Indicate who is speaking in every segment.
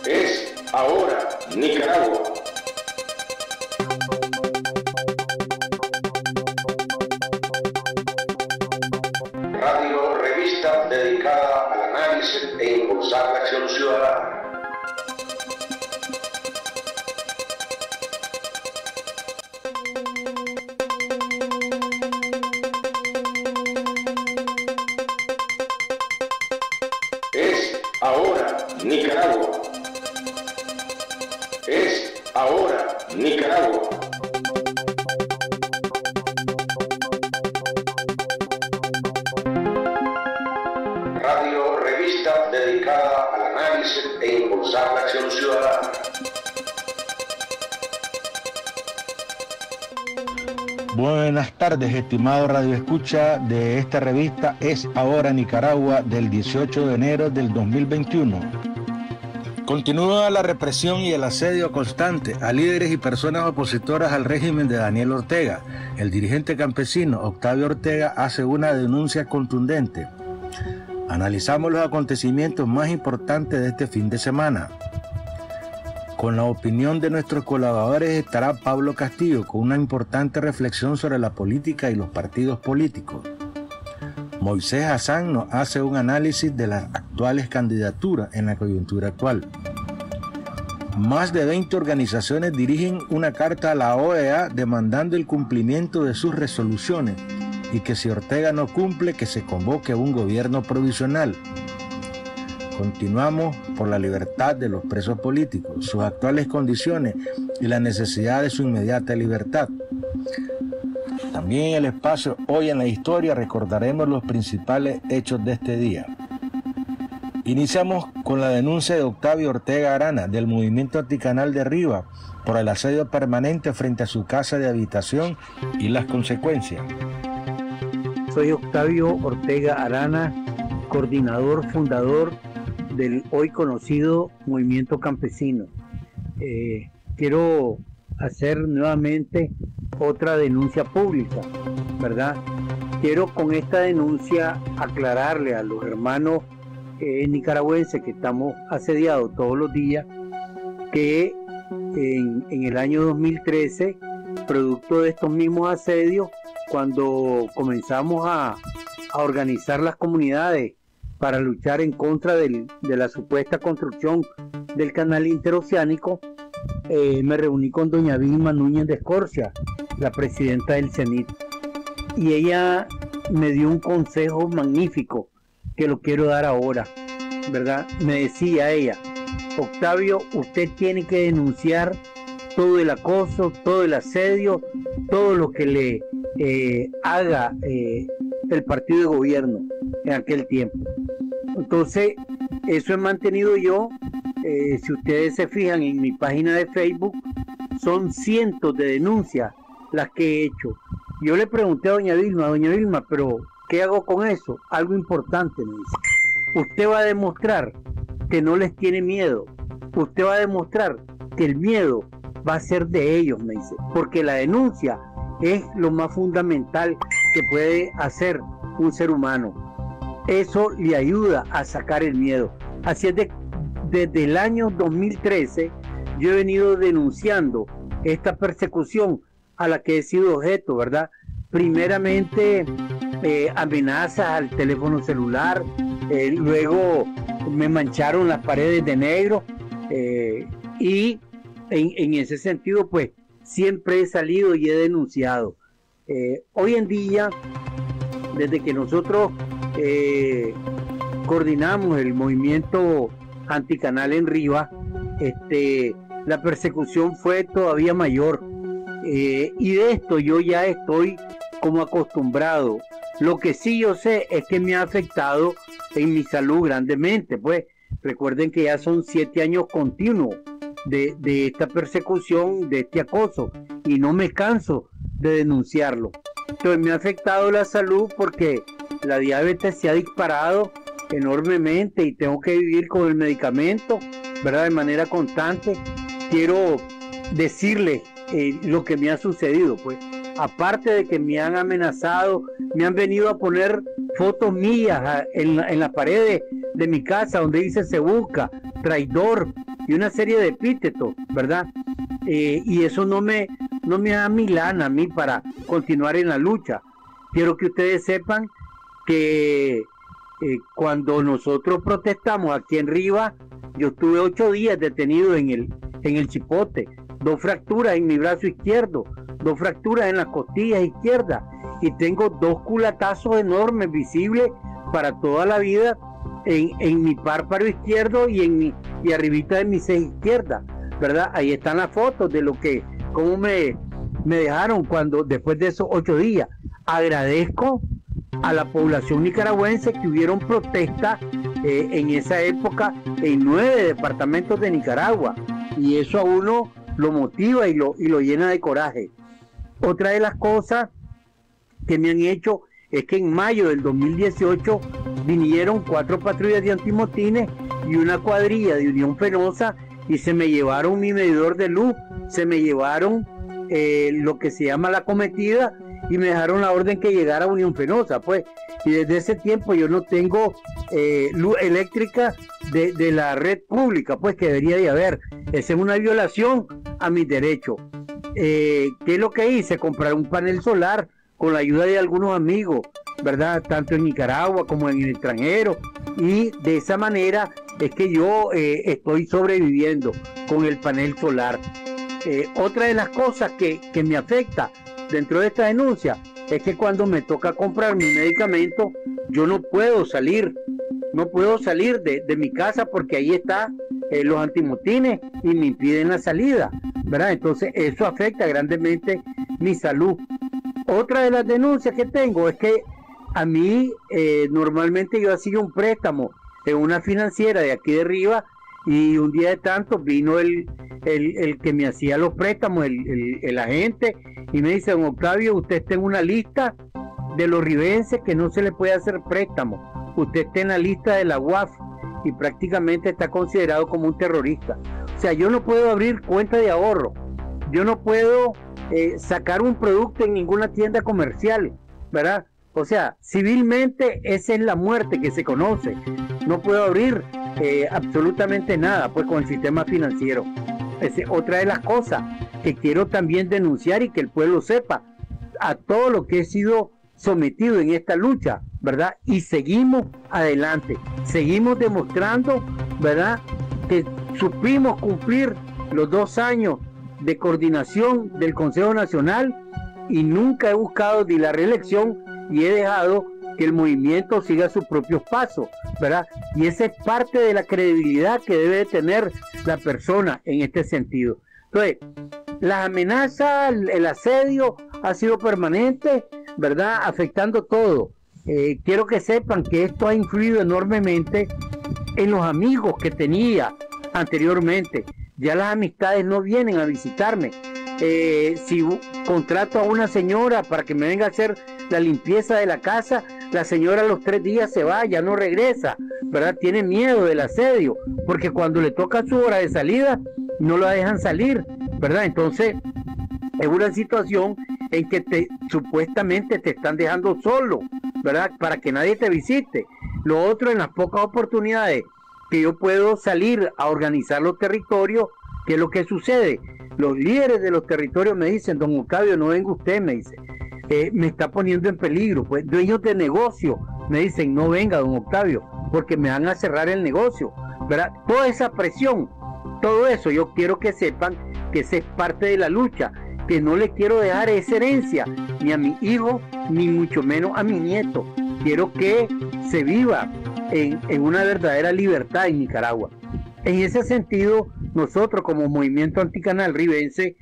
Speaker 1: Es ahora Nicaragua. Radio revista dedicada al análisis e impulsar la acción ciudadana. Es ahora Nicaragua. Es ahora Nicaragua. Radio revista dedicada al análisis e impulsar la acción ciudadana.
Speaker 2: Buenas tardes, estimado Radio Escucha de esta revista Es Ahora Nicaragua del 18 de enero del 2021. Continúa la represión y el asedio constante a líderes y personas opositoras al régimen de Daniel Ortega. El dirigente campesino Octavio Ortega hace una denuncia contundente. Analizamos los acontecimientos más importantes de este fin de semana. Con la opinión de nuestros colaboradores estará Pablo Castillo con una importante reflexión sobre la política y los partidos políticos. Moisés Hassan nos hace un análisis de las actuales candidaturas en la coyuntura actual. Más de 20 organizaciones dirigen una carta a la OEA demandando el cumplimiento de sus resoluciones y que si Ortega no cumple, que se convoque un gobierno provisional. Continuamos por la libertad de los presos políticos, sus actuales condiciones y la necesidad de su inmediata libertad. También en el espacio Hoy en la Historia recordaremos los principales hechos de este día. Iniciamos con la denuncia de Octavio Ortega Arana del movimiento anticanal de Riva por el asedio permanente frente a su casa de habitación y las consecuencias.
Speaker 3: Soy Octavio Ortega Arana, coordinador fundador del hoy conocido Movimiento Campesino. Quiero hacer nuevamente otra denuncia pública, ¿verdad? Quiero con esta denuncia aclararle a los hermanos nicaragüenses que estamos asediados todos los días que en el año 2013, producto de estos mismos asedios, cuando comenzamos a organizar las comunidades para luchar en contra de la supuesta construcción del canal interoceánico, me reuní con doña Vilma Núñez de Escorcia, la presidenta del CENIT, y ella me dio un consejo magnífico que lo quiero dar ahora, ¿verdad? Me decía ella: Octavio, usted tiene que denunciar todo el acoso, todo el asedio, todo lo que le haga el partido de gobierno en aquel tiempo. Entonces, eso he mantenido yo. Si ustedes se fijan en mi página de Facebook, son cientos de denuncias las que he hecho. Yo le pregunté a doña Vilma, pero ¿qué hago con eso? Algo importante, me dice. Usted va a demostrar que no les tiene miedo. Usted va a demostrar que el miedo va a ser de ellos, me dice. Porque la denuncia es lo más fundamental que puede hacer un ser humano. Eso le ayuda a sacar el miedo. Así es desde el año 2013 yo he venido denunciando esta persecución a la que he sido objeto, ¿verdad? Primeramente amenazas al teléfono celular, luego me mancharon las paredes de negro, y en ese sentido pues siempre he salido y he denunciado. Hoy en día, desde que nosotros coordinamos el movimiento anticanal en Riva, la persecución fue todavía mayor, y de esto yo ya estoy como acostumbrado. Lo que sí yo sé es que me ha afectado en mi salud grandemente, pues recuerden que ya son 7 años continuos de esta persecución, de este acoso, y no me canso de denunciarlo. Entonces me ha afectado la salud porque la diabetes se ha disparado enormemente y tengo que vivir con el medicamento, ¿verdad? De manera constante. Quiero decirles lo que me ha sucedido, pues. Aparte de que me han amenazado, me han venido a poner fotos mías en la pared de mi casa donde dice "se busca", traidor, y una serie de epítetos, ¿verdad? Y eso no me da milana a mí para continuar en la lucha. Quiero que ustedes sepan que cuando nosotros protestamos aquí en Rivas, yo estuve 8 días detenido en el Chipote, 2 fracturas en mi brazo izquierdo, 2 fracturas en las costillas izquierdas, y tengo 2 culatazos enormes visibles para toda la vida en mi párpado izquierdo y arribita de mi ceja izquierda, ¿verdad? Ahí están las fotos de cómo me dejaron después de esos 8 días. Agradezco a la población nicaragüense que hubieron protestas en esa época en 9 departamentos de Nicaragua, y eso a uno lo motiva y lo llena de coraje. Otra de las cosas que me han hecho es que en mayo del 2018 vinieron 4 patrullas de antimotines y una cuadrilla de Unión Fenosa y se me llevaron mi medidor de luz, se me llevaron lo que se llama la cometida y me dejaron la orden que llegara a Unión Fenosa, pues. Y desde ese tiempo yo no tengo luz eléctrica de la red pública, pues, que debería de haber. Esa es una violación a mis derechos. ¿Qué es lo que hice? Comprar un panel solar con la ayuda de algunos amigos, ¿verdad? Tanto en Nicaragua como en el extranjero, y de esa manera es que yo estoy sobreviviendo con el panel solar. Otra de las cosas que me afecta dentro de esta denuncia es que cuando me toca comprar mi medicamento, yo no puedo salir de mi casa porque ahí están los antimotines y me impiden la salida, ¿verdad? Entonces eso afecta grandemente mi salud. Otra de las denuncias que tengo es que a mí normalmente yo hacía un préstamo en una financiera de aquí de Rivas, y un día de tanto vino el que me hacía los préstamos, el agente, y me dice: don Octavio, usted está en una lista de los ribenses que no se le puede hacer préstamo, usted está en la lista de la UAF y prácticamente está considerado como un terrorista. O sea, yo no puedo abrir cuenta de ahorro, yo no puedo sacar un producto en ninguna tienda comercial, ¿verdad? O sea, civilmente esa es la muerte que se conoce. No puedo abrir absolutamente nada, pues, con el sistema financiero. Esa es otra de las cosas que quiero también denunciar y que el pueblo sepa, a todo lo que he sido sometido en esta lucha, ¿verdad? Y seguimos adelante, seguimos demostrando, ¿verdad?, que supimos cumplir los 2 años de coordinación del Consejo Nacional, y nunca he buscado ni la reelección, y he dejado que el movimiento siga sus propios pasos, ¿verdad? Y esa es parte de la credibilidad que debe de tener la persona en este sentido. Entonces, las amenazas, el asedio ha sido permanente, ¿verdad?, afectando todo. Quiero que sepan que esto ha influido enormemente en los amigos que tenía anteriormente. Ya las amistades no vienen a visitarme. Si contrato a una señora para que me venga a hacer la limpieza de la casa, la señora a los 3 días se va, ya no regresa, ¿verdad? Tiene miedo del asedio, porque cuando le toca su hora de salida, no la dejan salir, ¿verdad? Entonces, es una situación en que supuestamente te están dejando solo, ¿verdad?, para que nadie te visite. Lo otro, en las pocas oportunidades que yo puedo salir a organizar los territorios, ¿qué es lo que sucede? Los líderes de los territorios me dicen: don Octavio, no venga usted, me dice, me está poniendo en peligro. Pues dueños de negocio me dicen: no venga, don Octavio, porque me van a cerrar el negocio, ¿verdad? Toda esa presión, todo eso, yo quiero que sepan que esa es parte de la lucha, que no le quiero dejar esa herencia ni a mi hijo, ni mucho menos a mi nieto. Quiero que se viva en una verdadera libertad en Nicaragua. En ese sentido, nosotros como Movimiento Anticanal Ribense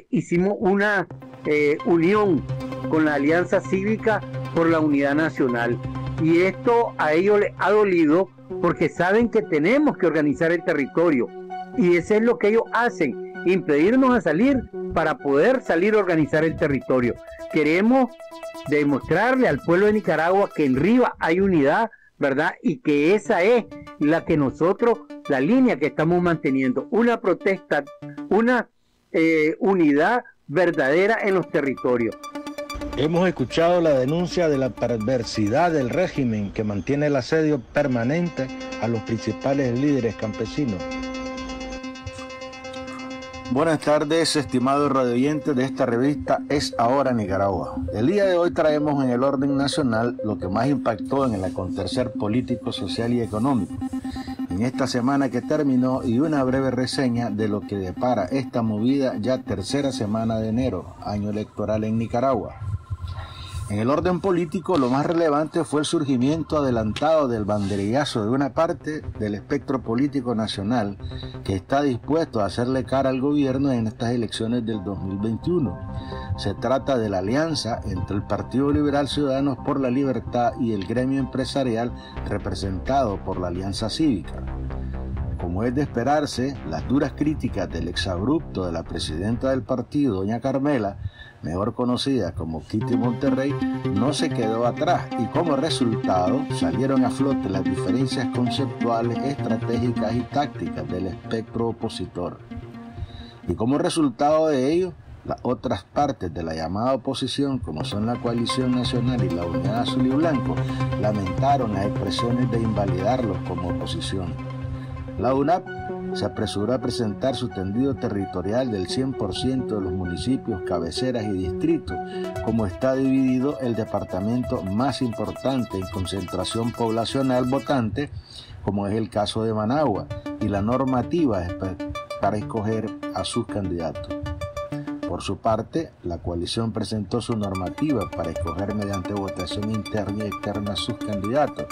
Speaker 3: hicimos una unión con la Alianza Cívica por la Unidad Nacional, y esto a ellos les ha dolido porque saben que tenemos que organizar el territorio, y eso es lo que ellos hacen, impedirnos a salir para poder salir a organizar el territorio. Queremos demostrarle al pueblo de Nicaragua que en Rivas hay unidad, ¿verdad? Y que esa es la que nosotros, la línea que estamos manteniendo, una protesta, una unidad verdadera en los territorios.
Speaker 2: Hemos escuchado la denuncia de la perversidad del régimen que mantiene el asedio permanente a los principales líderes campesinos. Buenas tardes, estimados radioyentes de esta revista Es Ahora Nicaragua. El día de hoy traemos en el orden nacional lo que más impactó en el acontecer político, social y económico en esta semana que terminó y una breve reseña de lo que depara esta movida ya tercera semana de enero, año electoral en Nicaragua. En el orden político, lo más relevante fue el surgimiento adelantado del banderillazo de una parte del espectro político nacional que está dispuesto a hacerle cara al gobierno en estas elecciones del 2021. Se trata de la alianza entre el Partido Liberal Ciudadanos por la Libertad y el gremio empresarial representado por la Alianza Cívica. Como es de esperarse, las duras críticas del exabrupto de la presidenta del partido, doña Carmela, mejor conocida como Kitty Monterrey, no se quedó atrás y como resultado salieron a flote las diferencias conceptuales, estratégicas y tácticas del espectro opositor. Y como resultado de ello, las otras partes de la llamada oposición, como son la Coalición Nacional y la Unidad Azul y Blanco, lamentaron las expresiones de invalidarlos como oposición. La UNAP se apresuró a presentar su tendido territorial del 100% de los municipios, cabeceras y distritos, como está dividido el departamento más importante en concentración poblacional votante, como es el caso de Managua, y la normativa para escoger a sus candidatos. Por su parte, la coalición presentó su normativa para escoger mediante votación interna y externa a sus candidatos.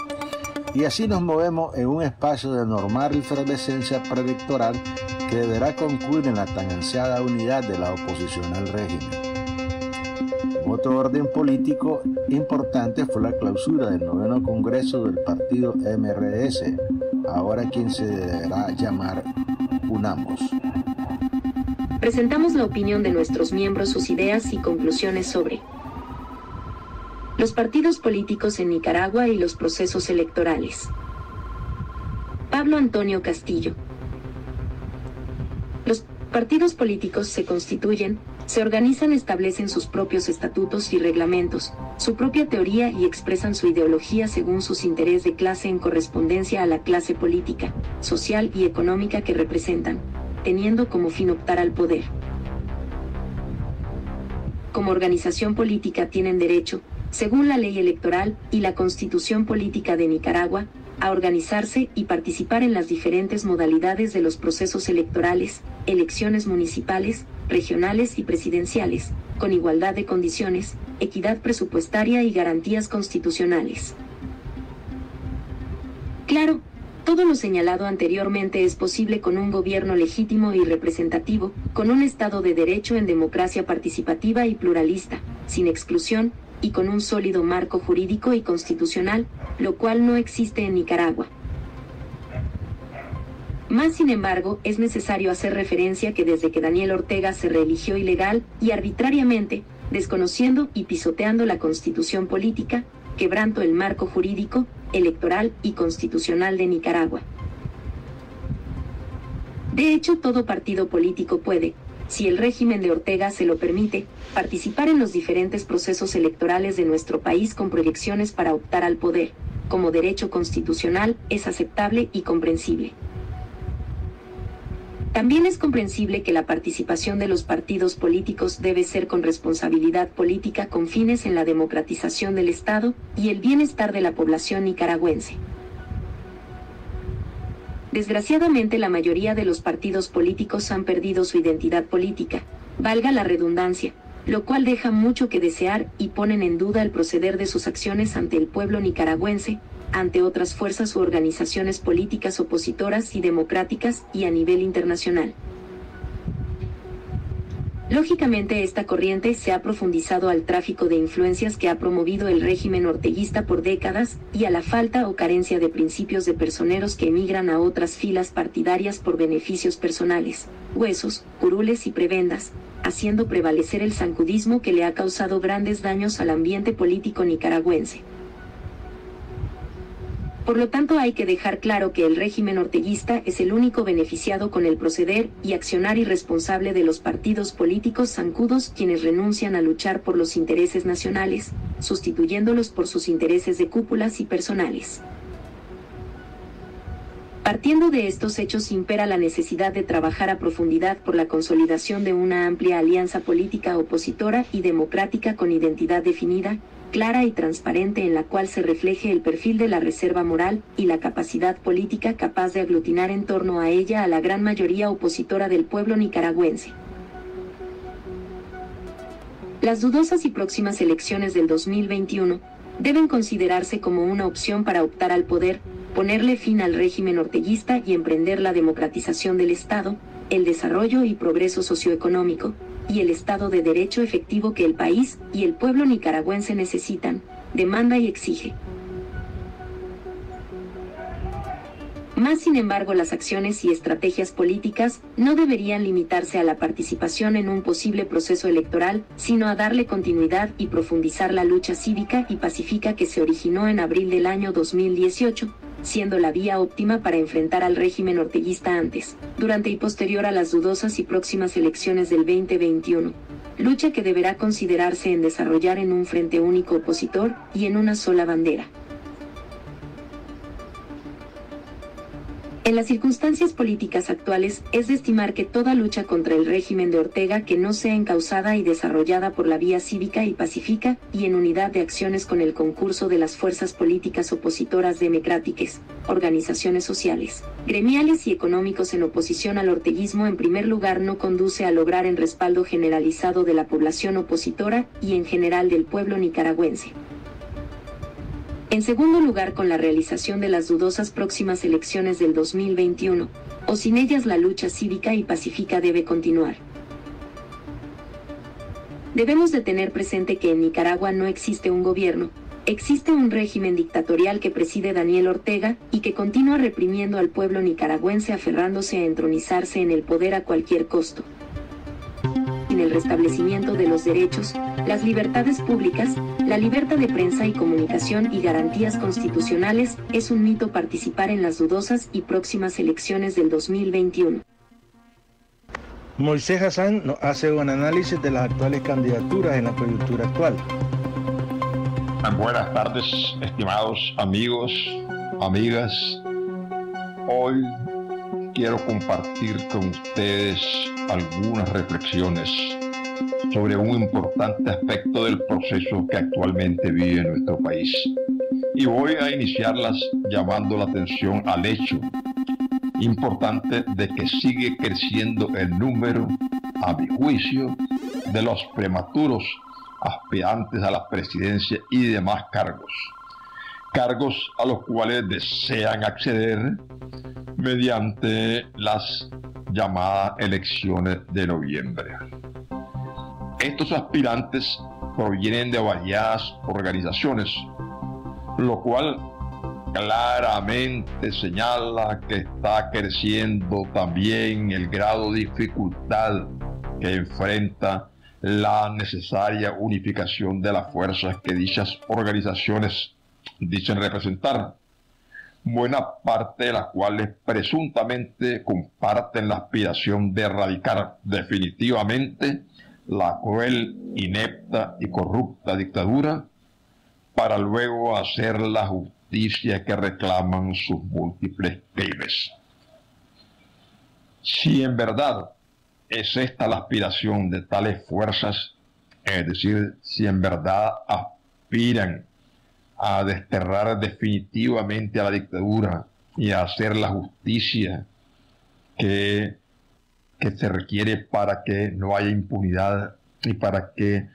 Speaker 2: Y así nos movemos en un espacio de normal efervescencia preelectoral que deberá concluir en la tan ansiada unidad de la oposición al régimen. Otro orden político importante fue la clausura del 9º Congreso del partido MRS, ahora quien se deberá llamar Unamos.
Speaker 4: Presentamos la opinión de nuestros miembros, sus ideas y conclusiones sobre los partidos políticos en Nicaragua y los procesos electorales. Pablo Antonio Castillo. Los partidos políticos se constituyen, se organizan, establecen sus propios estatutos y reglamentos, su propia teoría y expresan su ideología según sus intereses de clase en correspondencia a la clase política, social y económica que representan, teniendo como fin optar al poder. Como organización política tienen derecho, según la ley electoral y la Constitución Política de Nicaragua, a organizarse y participar en las diferentes modalidades de los procesos electorales, elecciones municipales, regionales y presidenciales, con igualdad de condiciones, equidad presupuestaria y garantías constitucionales. Claro, todo lo señalado anteriormente es posible con un gobierno legítimo y representativo, con un Estado de Derecho en democracia participativa y pluralista, sin exclusión, y con un sólido marco jurídico y constitucional, lo cual no existe en Nicaragua. Más sin embargo, es necesario hacer referencia que desde que Daniel Ortega se reeligió ilegal y arbitrariamente, desconociendo y pisoteando la constitución política, quebrantó el marco jurídico, electoral y constitucional de Nicaragua. De hecho, todo partido político puede, si el régimen de Ortega se lo permite, participar en los diferentes procesos electorales de nuestro país con proyecciones para optar al poder, como derecho constitucional, es aceptable y comprensible. También es comprensible que la participación de los partidos políticos debe ser con responsabilidad política con fines en la democratización del Estado y el bienestar de la población nicaragüense. Desgraciadamente, la mayoría de los partidos políticos han perdido su identidad política, valga la redundancia, lo cual deja mucho que desear y ponen en duda el proceder de sus acciones ante el pueblo nicaragüense, ante otras fuerzas u organizaciones políticas opositoras y democráticas y a nivel internacional. Lógicamente, esta corriente se ha profundizado al tráfico de influencias que ha promovido el régimen orteguista por décadas y a la falta o carencia de principios de personeros que emigran a otras filas partidarias por beneficios personales, huesos, curules y prebendas, haciendo prevalecer el zancudismo que le ha causado grandes daños al ambiente político nicaragüense. Por lo tanto, hay que dejar claro que el régimen orteguista es el único beneficiado con el proceder y accionar irresponsable de los partidos políticos zancudos, quienes renuncian a luchar por los intereses nacionales, sustituyéndolos por sus intereses de cúpulas y personales. Partiendo de estos hechos impera la necesidad de trabajar a profundidad por la consolidación de una amplia alianza política opositora y democrática con identidad definida, clara y transparente en la cual se refleje el perfil de la reserva moral y la capacidad política capaz de aglutinar en torno a ella a la gran mayoría opositora del pueblo nicaragüense. Las dudosas y próximas elecciones del 2021 deben considerarse como una opción para optar al poder, ponerle fin al régimen orteguista y emprender la democratización del Estado, el desarrollo y progreso socioeconómico, y el Estado de Derecho efectivo que el país y el pueblo nicaragüense necesitan, demanda y exige. Más sin embargo, las acciones y estrategias políticas no deberían limitarse a la participación en un posible proceso electoral, sino a darle continuidad y profundizar la lucha cívica y pacífica que se originó en abril del año 2018, siendo la vía óptima para enfrentar al régimen orteguista antes, durante y posterior a las dudosas y próximas elecciones del 2021. Lucha que deberá considerarse en desarrollar en un frente único opositor y en una sola bandera. En las circunstancias políticas actuales, es de estimar que toda lucha contra el régimen de Ortega que no sea encauzada y desarrollada por la vía cívica y pacífica, y en unidad de acciones con el concurso de las fuerzas políticas opositoras democráticas, organizaciones sociales, gremiales y económicos en oposición al orteguismo en primer lugar no conduce a lograr el respaldo generalizado de la población opositora y en general del pueblo nicaragüense. En segundo lugar, con la realización de las dudosas próximas elecciones del 2021, o sin ellas la lucha cívica y pacífica debe continuar. Debemos de tener presente que en Nicaragua no existe un gobierno, existe un régimen dictatorial que preside Daniel Ortega y que continúa reprimiendo al pueblo nicaragüense aferrándose a entronizarse en el poder a cualquier costo. En el restablecimiento de los derechos, las libertades públicas, la libertad de prensa y comunicación y garantías constitucionales, es un mito participar en las dudosas y próximas elecciones del 2021.
Speaker 2: Moisés Hassan nos hace un análisis de las actuales candidaturas en la coyuntura actual.
Speaker 5: Buenas tardes, estimados amigos, amigas. Hoy quiero compartir con ustedes algunas reflexiones sobre un importante aspecto del proceso que actualmente vive nuestro país. Y voy a iniciarlas llamando la atención al hecho importante de que sigue creciendo el número, a mi juicio, de los prematuros aspirantes a la presidencia y demás cargos a los cuales desean acceder mediante las llamadas elecciones de noviembre. Estos aspirantes provienen de variadas organizaciones, lo cual claramente señala que está creciendo también el grado de dificultad que enfrenta la necesaria unificación de las fuerzas que dichas organizaciones dicen representar, buena parte de las cuales presuntamente comparten la aspiración de erradicar definitivamente la cruel, inepta y corrupta dictadura para luego hacer la justicia que reclaman sus múltiples crímenes. Si en verdad es esta la aspiración de tales fuerzas, es decir, si en verdad aspiran a desterrar definitivamente a la dictadura y a hacer la justicia que se requiere para que no haya impunidad y para que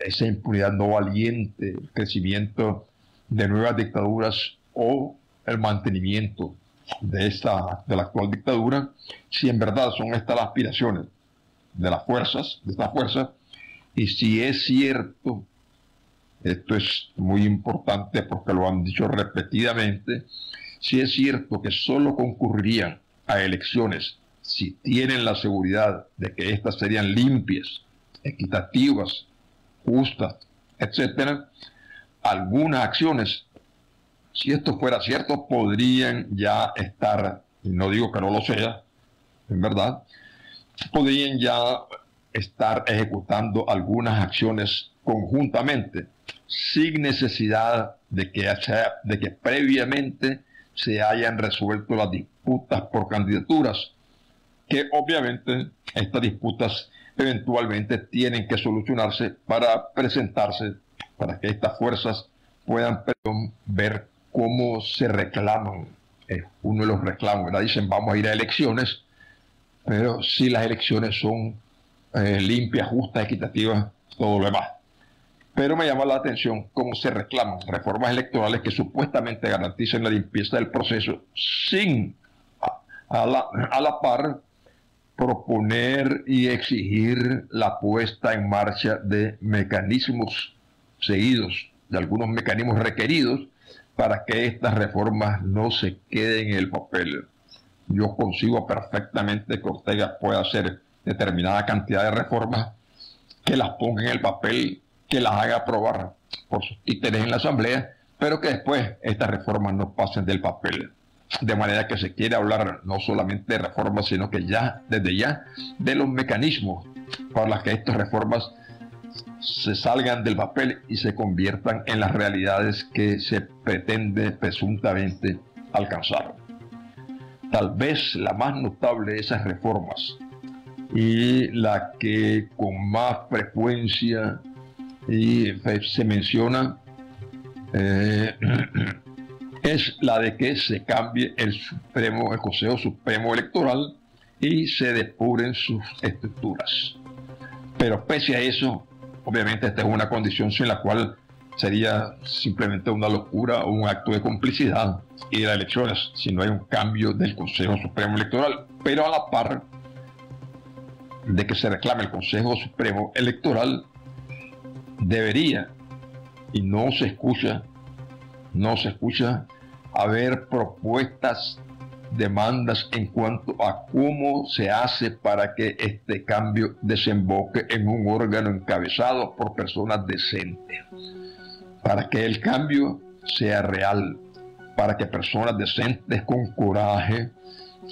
Speaker 5: esa impunidad no aliente el crecimiento de nuevas dictaduras o el mantenimiento de la actual dictadura, si en verdad son estas las aspiraciones de estas fuerzas, y si es cierto, esto es muy importante porque lo han dicho repetidamente, si es cierto que solo concurrirían a elecciones si tienen la seguridad de que éstas serían limpias, equitativas, justas, etcétera, algunas acciones, si esto fuera cierto, podrían ya estar, y no digo que no lo sea, en verdad, podrían ya estar ejecutando algunas acciones conjuntamente, sin necesidad de que previamente se hayan resuelto las disputas por candidaturas, que obviamente estas disputas eventualmente tienen que solucionarse para presentarse, para que estas fuerzas puedan ver cómo se reclaman. Uno de los reclamos, ¿verdad? Dicen, vamos a ir a elecciones, pero si las elecciones son limpias, justas, equitativas, todo lo demás. Pero me llama la atención cómo se reclaman reformas electorales que supuestamente garanticen la limpieza del proceso sin a la par proponer y exigir la puesta en marcha de mecanismos seguidos, de algunos mecanismos requeridos para que estas reformas no se queden en el papel. Yo consigo perfectamente que Ortega pueda hacer determinada cantidad de reformas, que las ponga en el papel, que las haga aprobar por sus títeres en la Asamblea, pero que después estas reformas no pasen del papel. De manera que se quiere hablar no solamente de reformas, sino que ya, desde ya, de los mecanismos para las que estas reformas se salgan del papel y se conviertan en las realidades que se pretende presuntamente alcanzar. Tal vez la más notable de esas reformas y la que con más frecuencia se menciona es la de que se cambie el Consejo Supremo Electoral y se depuren sus estructuras. Pero pese a eso, obviamente esta es una condición sin la cual sería simplemente una locura o un acto de complicidad ir a elecciones si no hay un cambio del Consejo Supremo Electoral. Pero a la par de que se reclame el Consejo Supremo Electoral, debería, y no se escucha haber propuestas, demandas en cuanto a cómo se hace para que este cambio desemboque en un órgano encabezado por personas decentes, para que el cambio sea real, para que personas decentes con coraje,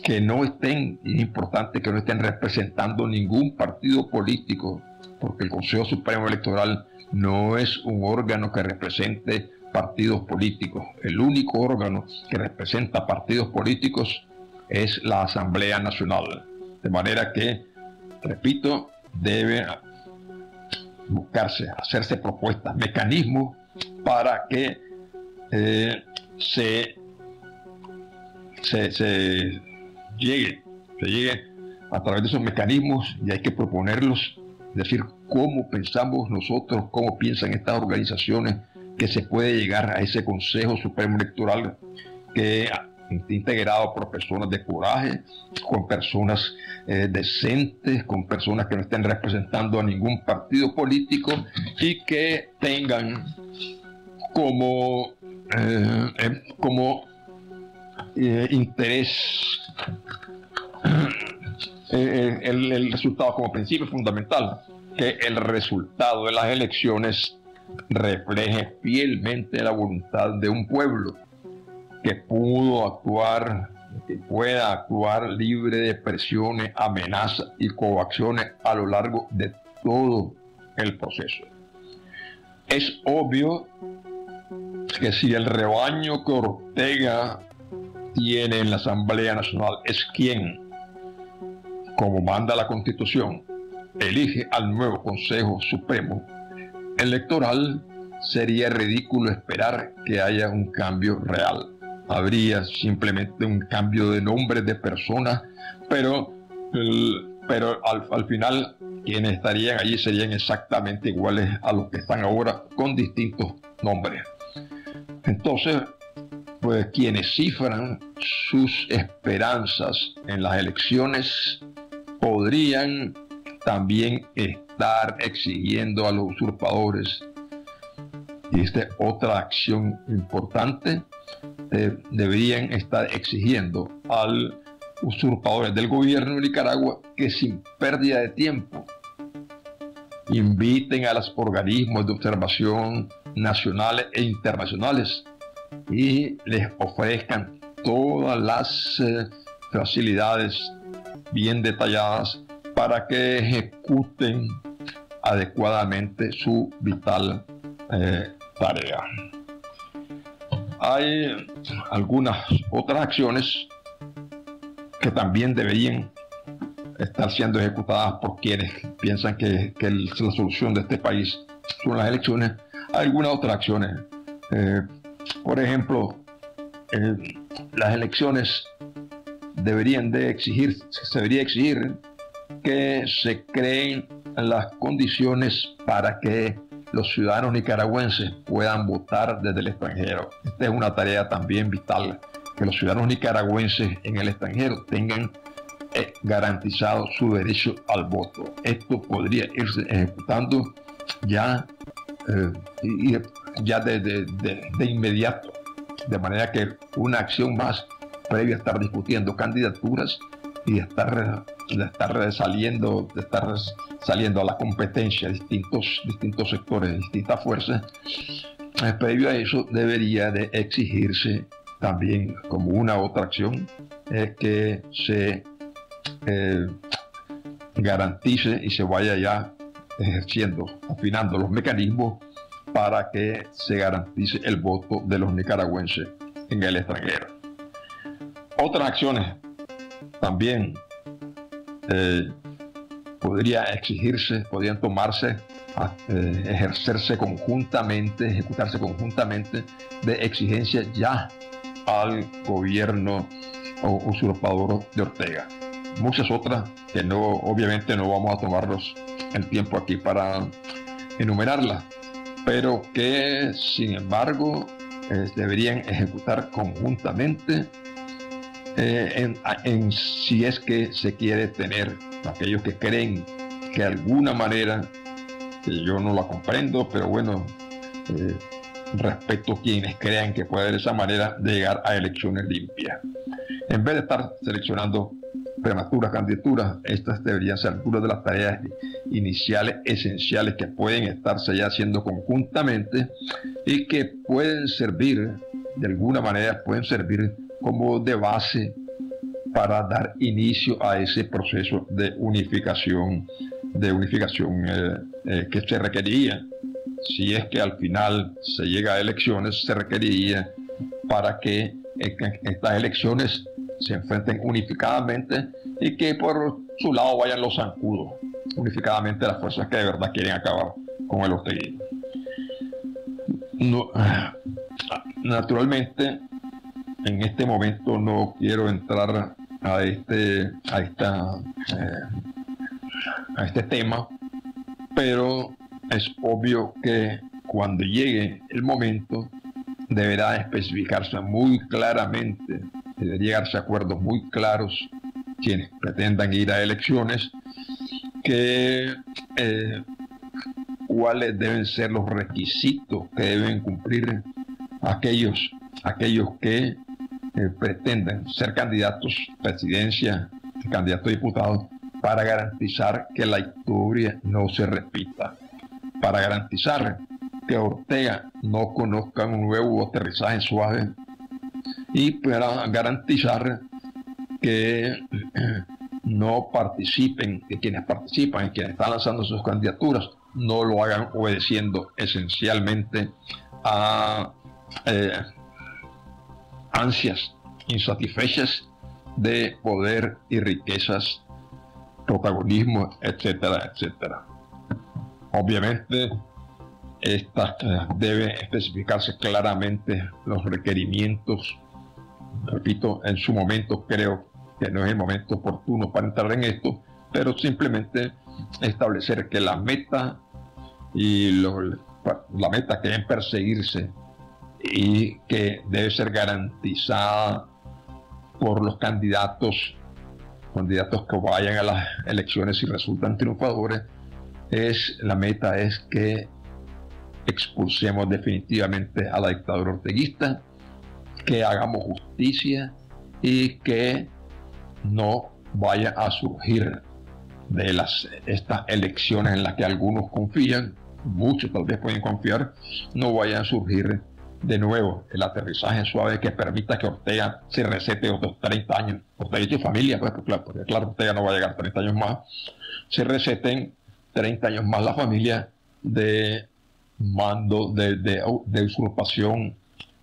Speaker 5: que no estén, es importante que no estén representando ningún partido político, porque el Consejo Supremo Electoral no es un órgano que represente partidos políticos. El único órgano que representa partidos políticos es la Asamblea Nacional. De manera que, repito, debe buscarse, hacerse propuestas, mecanismos para que se llegue a través de esos mecanismos, y hay que proponerlos, decir cómo pensamos nosotros, cómo piensan estas organizaciones, que se puede llegar a ese Consejo Supremo Electoral que esté integrado por personas de coraje, con personas decentes, con personas que no estén representando a ningún partido político y que tengan como interés el resultado como principio fundamental, que el resultado de las elecciones refleje fielmente la voluntad de un pueblo que pueda actuar libre de presiones, amenazas y coacciones a lo largo de todo el proceso. Es obvio que si el rebaño que Ortega tiene en la Asamblea Nacional es quien, como manda la Constitución, elige al nuevo Consejo Supremo Electoral, sería ridículo esperar que haya un cambio real. Habría simplemente un cambio de nombres de personas, pero al final quienes estarían allí serían exactamente iguales a los que están ahora, con distintos nombres. Entonces, pues quienes cifran sus esperanzas en las elecciones podrían también estar exigiendo a los usurpadores, y esta es otra acción importante, deberían estar exigiendo a los usurpadores del gobierno de Nicaragua que sin pérdida de tiempo inviten a los organismos de observación nacionales e internacionales y les ofrezcan todas las facilidades bien detalladas para que ejecuten adecuadamente su vital tarea. hay algunas otras acciones que también deberían estar siendo ejecutadas por quienes piensan que la solución de este país son las elecciones. Hay algunas otras acciones. Por ejemplo, las elecciones se debería exigir que se creen las condiciones para que los ciudadanos nicaragüenses puedan votar desde el extranjero. Esta es una tarea también vital, que los ciudadanos nicaragüenses en el extranjero tengan garantizado su derecho al voto. Esto podría irse ejecutando ya de inmediato, de manera que una acción más previa a estar discutiendo candidaturas y de estar saliendo a la competencia de distintos sectores, distintas fuerzas, previo a eso debería de exigirse también como una otra acción que se garantice y se vaya ya afinando los mecanismos para que se garantice el voto de los nicaragüenses en el extranjero. Otras acciones también podrían tomarse, ejecutarse conjuntamente de exigencia ya al gobierno usurpador de Ortega. Muchas otras que obviamente no vamos a tomarnos el tiempo aquí para enumerarlas, pero que sin embargo deberían ejecutar conjuntamente si es que se quiere tener, aquellos que creen que de alguna manera, que yo no la comprendo, pero bueno, respeto a quienes crean que puede de esa manera llegar a elecciones limpias. En vez de estar seleccionando prematuras candidaturas, estas deberían ser algunas de las tareas iniciales esenciales que pueden estarse ya haciendo conjuntamente y que pueden servir, de alguna manera, como de base para dar inicio a ese proceso de unificación que se requería. Si es que al final se llega a elecciones, se requeriría para que estas elecciones se enfrenten unificadamente y que por su lado vayan los zancudos, unificadamente las fuerzas que de verdad quieren acabar con el orteguismo. Naturalmente, en este momento no quiero entrar a este tema, pero es obvio que cuando llegue el momento deberá especificarse muy claramente, deberá llegarse a acuerdos muy claros quienes pretendan ir a elecciones, cuáles deben ser los requisitos que deben cumplir aquellos que pretendan ser candidatos a presidencia, candidatos a diputados, para garantizar que la historia no se repita, para garantizar que Ortega no conozca un nuevo aterrizaje suave y para garantizar que no participen, que quienes participan y quienes están lanzando sus candidaturas no lo hagan obedeciendo esencialmente a ansias insatisfechas de poder y riquezas, protagonismo, etcétera, etcétera. Obviamente, deben especificarse claramente los requerimientos. Repito, en su momento creo que no es el momento oportuno para entrar en esto, pero simplemente establecer que la meta que deben perseguirse y que debe ser garantizada por los candidatos que vayan a las elecciones y resultan triunfadores, la meta es que expulsemos definitivamente a la dictadura orteguista, que hagamos justicia y que no vaya a surgir de estas elecciones en las que algunos confían, muchos tal vez pueden confiar, no vayan a surgir de nuevo el aterrizaje suave que permita que Ortega se recete otros 30 años. Ortega y su familia, pues claro, Ortega no va a llegar 30 años más, se receten 30 años más la familia de mando, de usurpación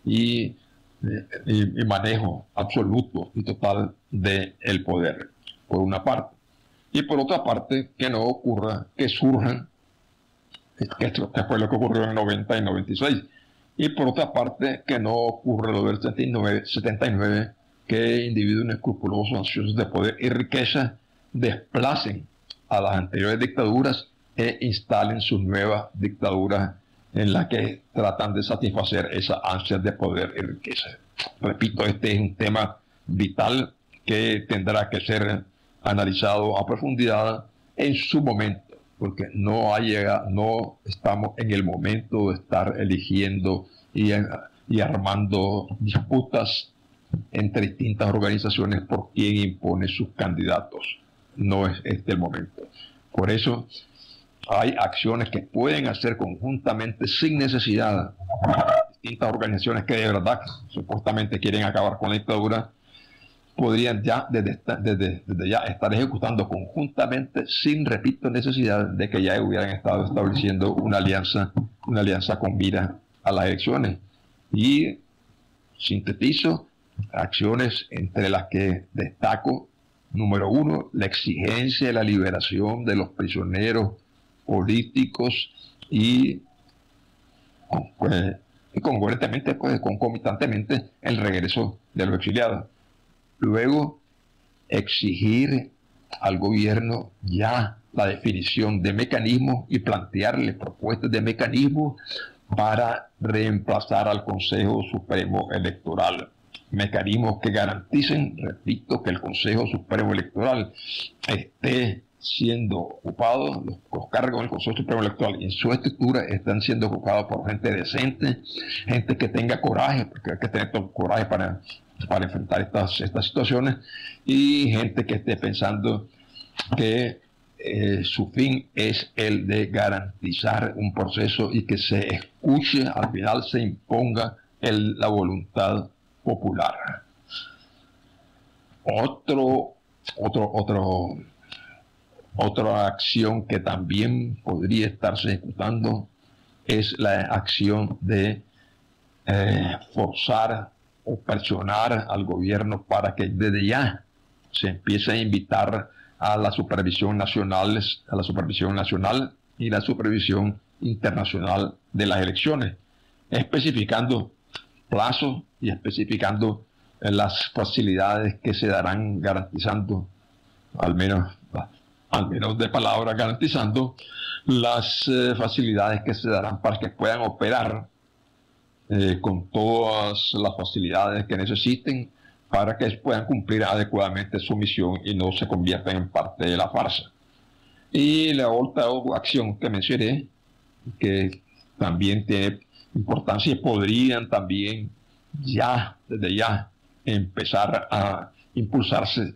Speaker 5: y y manejo absoluto y total del poder, por una parte. Y por otra parte, que no ocurra que surjan, que fue lo que ocurrió en 90 y 96. Y por otra parte, que no ocurra lo del 79, que individuos inescrupulosos, ansiosos de poder y riqueza, desplacen a las anteriores dictaduras e instalen sus nuevas dictaduras en las que tratan de satisfacer esas ansias de poder y riqueza. Repito, este es un tema vital que tendrá que ser analizado a profundidad en su momento, porque no estamos en el momento de estar eligiendo y armando disputas entre distintas organizaciones por quién impone sus candidatos. No es este el momento. Por eso hay acciones que pueden hacer conjuntamente sin necesidad. Distintas organizaciones que de verdad supuestamente quieren acabar con la dictadura podrían ya desde ya estar ejecutando conjuntamente sin, repito, necesidad de que ya hubieran estado estableciendo una alianza con mira a las elecciones. Y sintetizo acciones entre las que destaco: número 1, la exigencia de la liberación de los prisioneros políticos y concomitantemente el regreso de los exiliados. Luego, exigir al gobierno ya la definición de mecanismos y plantearle propuestas de mecanismos para reemplazar al Consejo Supremo Electoral. Mecanismos que garanticen, repito, que el Consejo Supremo Electoral esté siendo ocupado, los cargos del Consejo Supremo Electoral y en su estructura están siendo ocupados por gente decente, gente que tenga coraje, porque hay que tener todo coraje para enfrentar estas situaciones, y gente que esté pensando que su fin es el de garantizar un proceso y que se escuche, al final se imponga la voluntad popular. Otra acción que también podría estarse ejecutando es la acción de forzar o presionar al gobierno para que desde ya se empiece a invitar a la supervisión nacional y la supervisión internacional de las elecciones, especificando plazos y especificando las facilidades que se darán, garantizando, al menos de palabra, garantizando las facilidades que se darán para que puedan operar con todas las facilidades que necesiten para que puedan cumplir adecuadamente su misión y no se conviertan en parte de la farsa. Y la otra acción que mencioné, que también tiene importancia, y podrían también desde ya empezar a impulsarse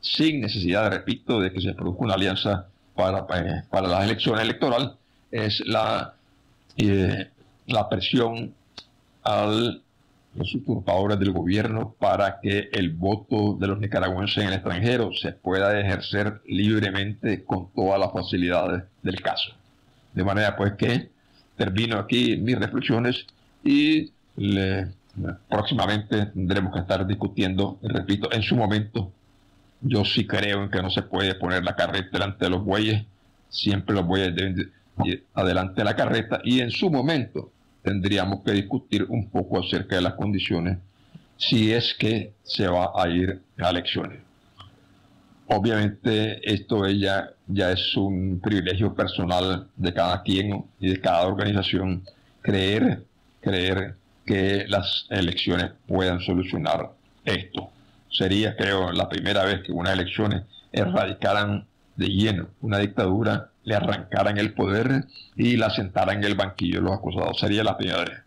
Speaker 5: sin necesidad, repito, de que se produzca una alianza para las elecciones electorales, es la presión a los usurpadores del gobierno para que el voto de los nicaragüenses en el extranjero se pueda ejercer libremente con todas las facilidades del caso. De manera pues que termino aquí mis reflexiones y próximamente tendremos que estar discutiendo, repito, en su momento. Yo sí creo en que no se puede poner la carreta delante de los bueyes, siempre los bueyes deben ir adelante de la carreta, y en su momento tendríamos que discutir un poco acerca de las condiciones si es que se va a ir a elecciones. Obviamente esto ya es un privilegio personal de cada quien y de cada organización creer que las elecciones puedan solucionar esto. Sería, creo, la primera vez que unas elecciones erradicaran de lleno una dictadura, le arrancaran el poder y la sentaran en el banquillo de los acusados. Sería la primera vez.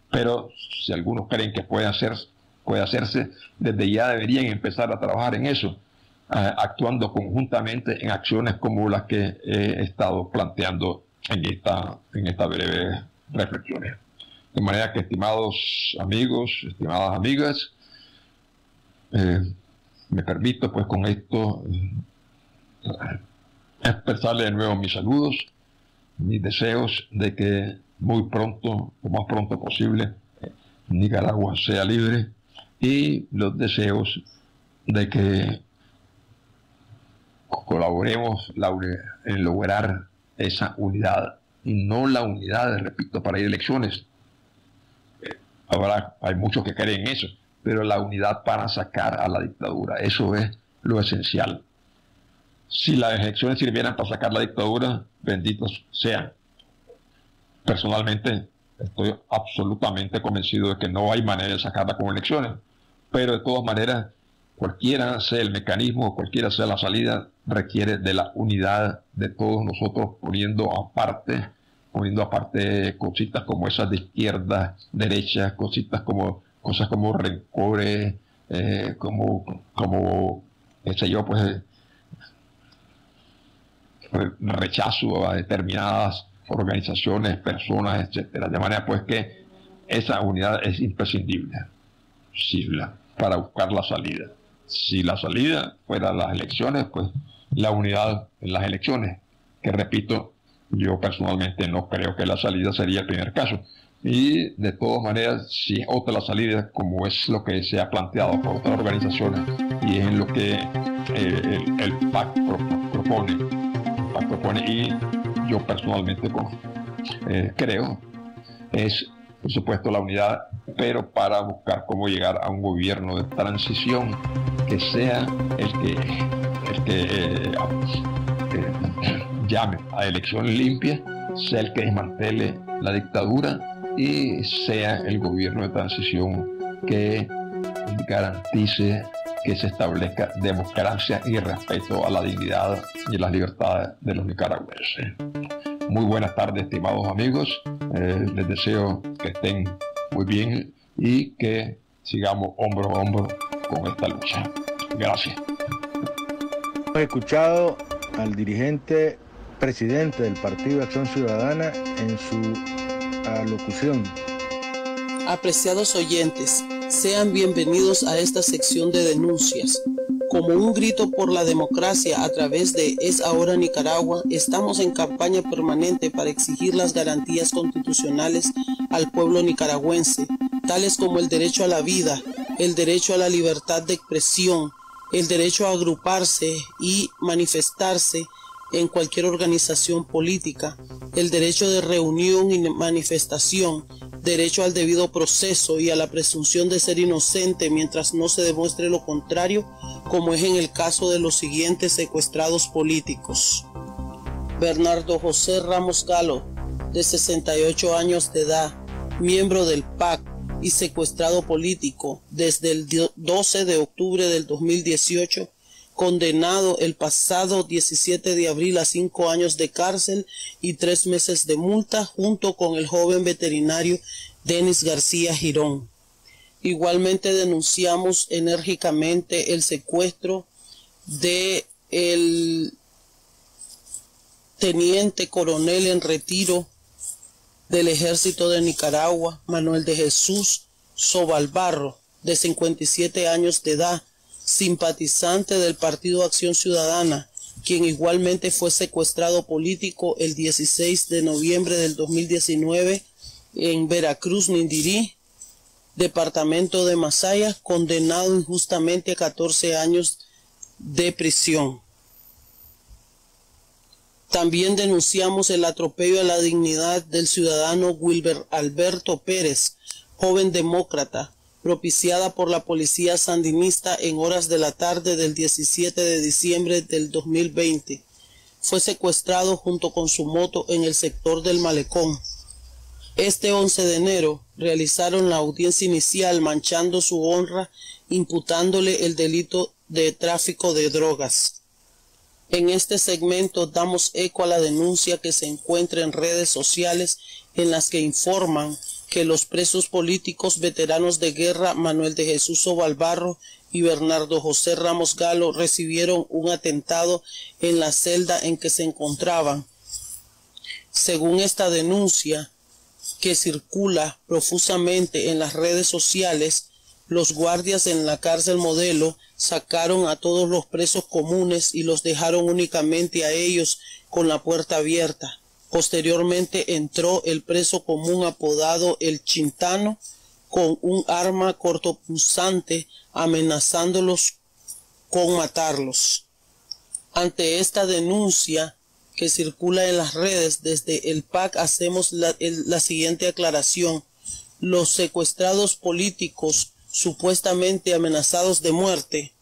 Speaker 5: Pero si algunos creen que puede hacerse, desde ya deberían empezar a trabajar en eso, actuando conjuntamente en acciones como las que he estado planteando en esta breve reflexiones. De manera que, estimados amigos, estimadas amigas, me permito pues con esto expresarle de nuevo mis saludos, mis deseos de que muy pronto, lo más pronto posible, Nicaragua sea libre y los deseos de que colaboremos en lograr esa unidad, y no la unidad, repito, para ir a elecciones. Ahora hay muchos que creen eso, pero la unidad para sacar a la dictadura, eso es lo esencial. Si las elecciones sirvieran para sacar la dictadura, benditos sean. Personalmente estoy absolutamente convencido de que no hay manera de sacarla con elecciones, pero de todas maneras, cualquiera sea el mecanismo, cualquiera sea la salida, requiere de la unidad de todos nosotros, poniendo aparte cositas como esas de izquierda, derecha, cosas como rencores, qué sé yo, pues rechazo a determinadas organizaciones, personas, etcétera. De manera pues que esa unidad es imprescindible para buscar la salida. Si la salida fuera las elecciones, pues la unidad en las elecciones, que repito, yo personalmente no creo que la salida sería el primer caso. Y de todas maneras, si es otra la salida, como es lo que se ha planteado por otras organizaciones y es lo que el PAC propone, y yo personalmente creo, es por supuesto la unidad, pero para buscar cómo llegar a un gobierno de transición que sea el que llame a elección limpia, sea el que desmantele la dictadura y sea el gobierno de transición que garantice que se establezca democracia y respeto a la dignidad y las libertades de los nicaragüenses. Muy buenas tardes, estimados amigos. Les deseo que estén muy bien y que sigamos hombro a hombro con esta lucha. Gracias.
Speaker 2: Hemos escuchado al dirigente presidente del Partido de Acción Ciudadana en su alocución.
Speaker 6: Apreciados oyentes, sean bienvenidos a esta sección de denuncias. Como un grito por la democracia a través de Es Ahora Nicaragua, estamos en campaña permanente para exigir las garantías constitucionales al pueblo nicaragüense, tales como el derecho a la vida, el derecho a la libertad de expresión, el derecho a agruparse y manifestarse en cualquier organización política, el derecho de reunión y manifestación, derecho al debido proceso y a la presunción de ser inocente mientras no se demuestre lo contrario, como es en el caso de los siguientes secuestrados políticos. Bernardo José Ramos Galo, de 68 años de edad, miembro del PAC y secuestrado político desde el 12 de octubre del 2018, condenado el pasado 17 de abril a 5 años de cárcel y 3 meses de multa, junto con el joven veterinario Denis García Girón. Igualmente denunciamos enérgicamente el secuestro de el teniente coronel en retiro del Ejército de Nicaragua, Manuel de Jesús Sobalbarro, de 57 años de edad, simpatizante del Partido Acción Ciudadana, quien igualmente fue secuestrado político el 16 de noviembre del 2019 en Veracruz, Nindirí, departamento de Masaya, condenado injustamente a 14 años de prisión. También denunciamos el atropello a la dignidad del ciudadano Wilber Alberto Pérez, joven demócrata, propiciada por la policía sandinista en horas de la tarde del 17 de diciembre del 2020. Fue secuestrado junto con su moto en el sector del Malecón. Este 11 de enero realizaron la audiencia inicial manchando su honra, imputándole el delito de tráfico de drogas. En este segmento damos eco a la denuncia que se encuentra en redes sociales en las que informan que los presos políticos veteranos de guerra Manuel de Jesús Sobalbarro y Bernardo José Ramos Galo recibieron un atentado en la celda en que se encontraban. Según esta denuncia, que circula profusamente en las redes sociales, los guardias en la cárcel Modelo sacaron a todos los presos comunes y los dejaron únicamente a ellos con la puerta abierta. Posteriormente entró el preso común apodado El Chintano con un arma cortopunzante, amenazándolos con matarlos. Ante esta denuncia que circula en las redes, desde el PAC hacemos la siguiente aclaración. Los secuestrados políticos supuestamente amenazados de muerte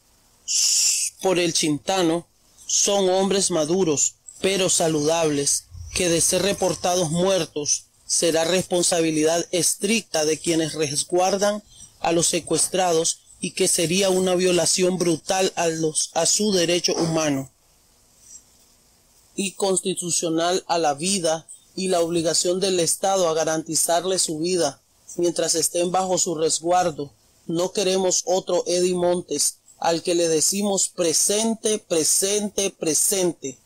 Speaker 6: por el Chintano son hombres maduros, pero saludables, que de ser reportados muertos será responsabilidad estricta de quienes resguardan a los secuestrados y que sería una violación brutal a su derecho humano y constitucional a la vida y la obligación del Estado a garantizarle su vida mientras estén bajo su resguardo. No queremos otro Eddie Montes al que le decimos presente, presente, presente.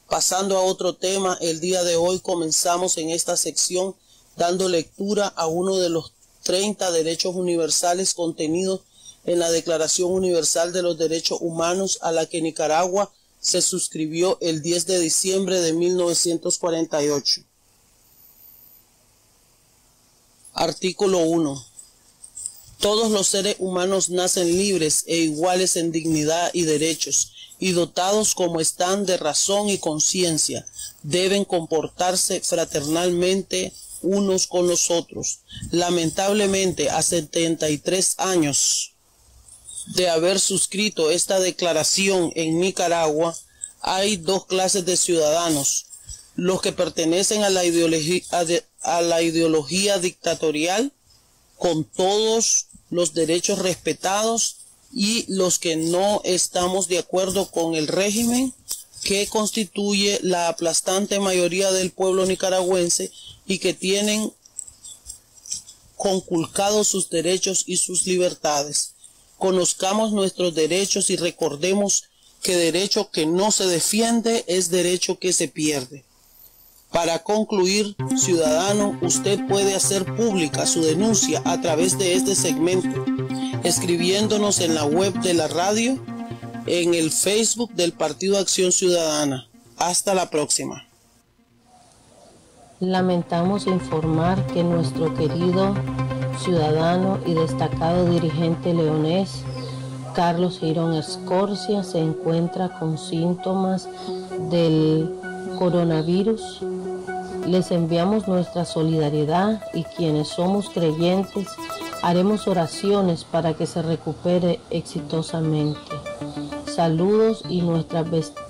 Speaker 6: Pasando a otro tema, el día de hoy comenzamos en esta sección dando lectura a uno de los 30 derechos universales contenidos en la Declaración Universal de los Derechos Humanos, a la que Nicaragua se suscribió el 10 de diciembre de 1948. Artículo 1. Todos los seres humanos nacen libres e iguales en dignidad y derechos, y dotados como están de razón y conciencia, deben comportarse fraternalmente unos con los otros. Lamentablemente, a 73 años de haber suscrito esta declaración en Nicaragua, hay dos clases de ciudadanos: los que pertenecen a la ideología dictatorial, con todos los derechos respetados, y los que no estamos de acuerdo con el régimen que constituye la aplastante mayoría del pueblo nicaragüense y que tienen conculcados sus derechos y sus libertades. Conozcamos nuestros derechos y recordemos que derecho que no se defiende es derecho que se pierde. Para concluir, ciudadano, usted puede hacer pública su denuncia a través de este segmento, escribiéndonos en la web de la radio, en el Facebook del Partido Acción Ciudadana. Hasta la próxima.
Speaker 7: Lamentamos informar que nuestro querido ciudadano y destacado dirigente leonés, Carlos Girón Escorcia, se encuentra con síntomas del coronavirus. Les enviamos nuestra solidaridad y quienes somos creyentes haremos oraciones para que se recupere exitosamente. Saludos y nuestras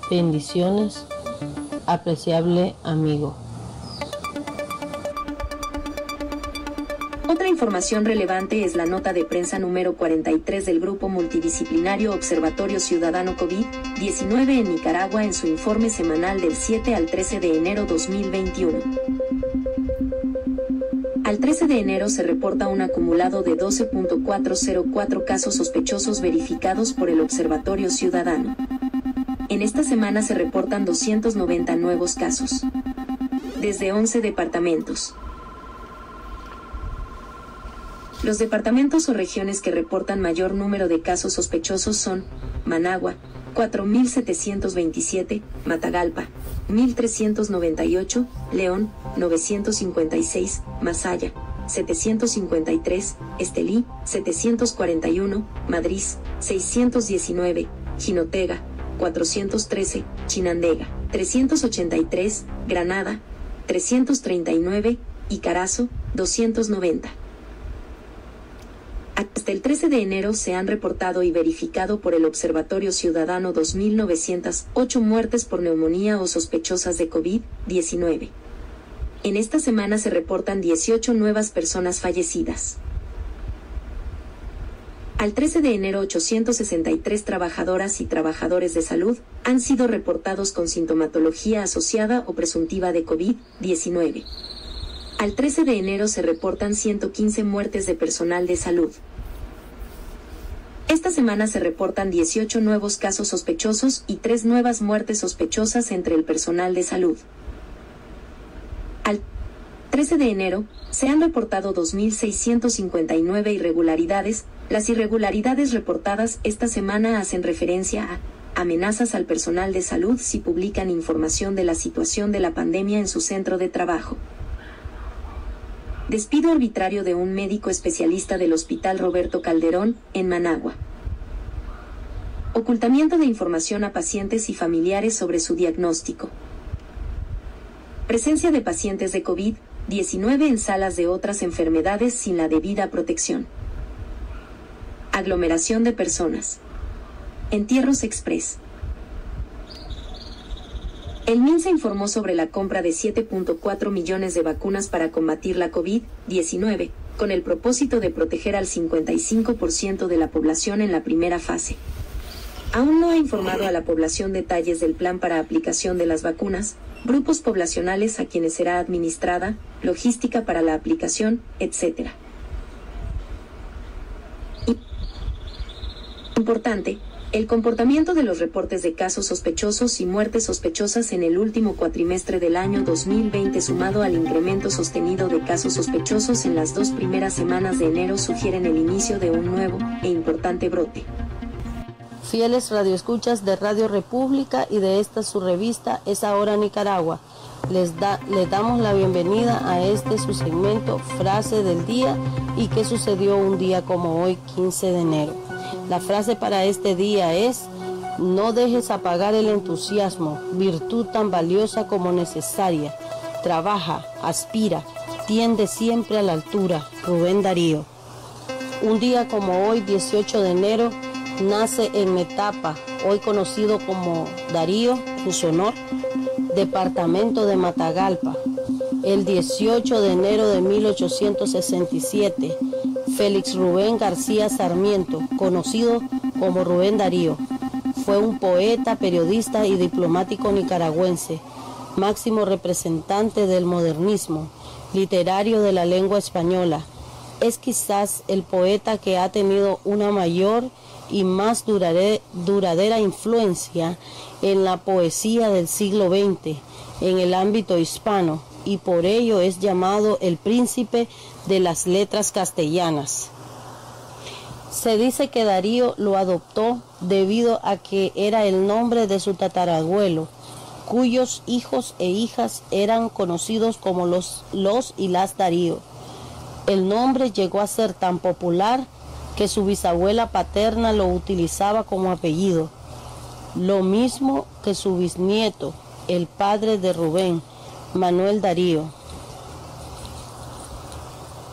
Speaker 7: bendiciones, apreciable amigo.
Speaker 4: Otra información relevante es la nota de prensa número 43 del Grupo Multidisciplinario Observatorio Ciudadano COVID-19 en Nicaragua en su informe semanal del 7 al 13 de enero 2021. Al 13 de enero se reporta un acumulado de 12.404 casos sospechosos verificados por el Observatorio Ciudadano. En esta semana se reportan 290 nuevos casos, desde 11 departamentos. Los departamentos o regiones que reportan mayor número de casos sospechosos son Managua, 4.727, Matagalpa, 1.398, León, 956, Masaya, 753, Estelí, 741, Madrid, 619, Jinotega, 413, Chinandega, 383, Granada, 339 y Carazo, 290. Hasta el 13 de enero se han reportado y verificado por el Observatorio Ciudadano 2.908 muertes por neumonía o sospechosas de COVID-19. En esta semana se reportan 18 nuevas personas fallecidas. Al 13 de enero 863 trabajadoras y trabajadores de salud han sido reportados con sintomatología asociada o presuntiva de COVID-19. Al 13 de enero se reportan 115 muertes de personal de salud. Esta semana se reportan 18 nuevos casos sospechosos y 3 nuevas muertes sospechosas entre el personal de salud. Al 13 de enero se han reportado 2.659 irregularidades. Las irregularidades reportadas esta semana hacen referencia a amenazas al personal de salud si publican información de la situación de la pandemia en su centro de trabajo. Despido arbitrario de un médico especialista del Hospital Roberto Calderón, en Managua. Ocultamiento de información a pacientes y familiares sobre su diagnóstico. Presencia de pacientes de COVID-19 en salas de otras enfermedades sin la debida protección. Aglomeración de personas. Entierros express. El MINSA informó sobre la compra de 7.4 millones de vacunas para combatir la COVID-19, con el propósito de proteger al 55% de la población en la primera fase. Aún no ha informado a la población detalles del plan para aplicación de las vacunas, grupos poblacionales a quienes será administrada, logística para la aplicación, etc. Importante, el comportamiento de los reportes de casos sospechosos y muertes sospechosas en el último cuatrimestre del año 2020 sumado al incremento sostenido de casos sospechosos en las 2 primeras semanas de enero sugieren el inicio de un nuevo e importante brote.
Speaker 7: Fieles radioescuchas de Radio República y de esta su revista Es Ahora Nicaragua, les damos la bienvenida a este su segmento Frase del Día y qué sucedió un día como hoy, 15 de enero. La frase para este día es: no dejes apagar el entusiasmo, virtud tan valiosa como necesaria. Trabaja, aspira, tiende siempre a la altura. Rubén Darío. Un día como hoy, 18 de enero, nace en Metapa, hoy conocido como Darío, en su honor, departamento de Matagalpa. El 18 de enero de 1867, Félix Rubén García Sarmiento, conocido como Rubén Darío, fue un poeta, periodista y diplomático nicaragüense, máximo representante del modernismo literario de la lengua española. Es quizás el poeta que ha tenido una mayor y más duradera influencia en la poesía del siglo XX, en el ámbito hispano, y por ello es llamado el príncipe de las letras castellanas. Se dice que Darío lo adoptó debido a que era el nombre de su tatarabuelo, cuyos hijos e hijas eran conocidos como los y las Darío. El nombre llegó a ser tan popular que su bisabuela paterna lo utilizaba como apellido, lo mismo que su bisnieto, el padre de Rubén, Manuel Darío.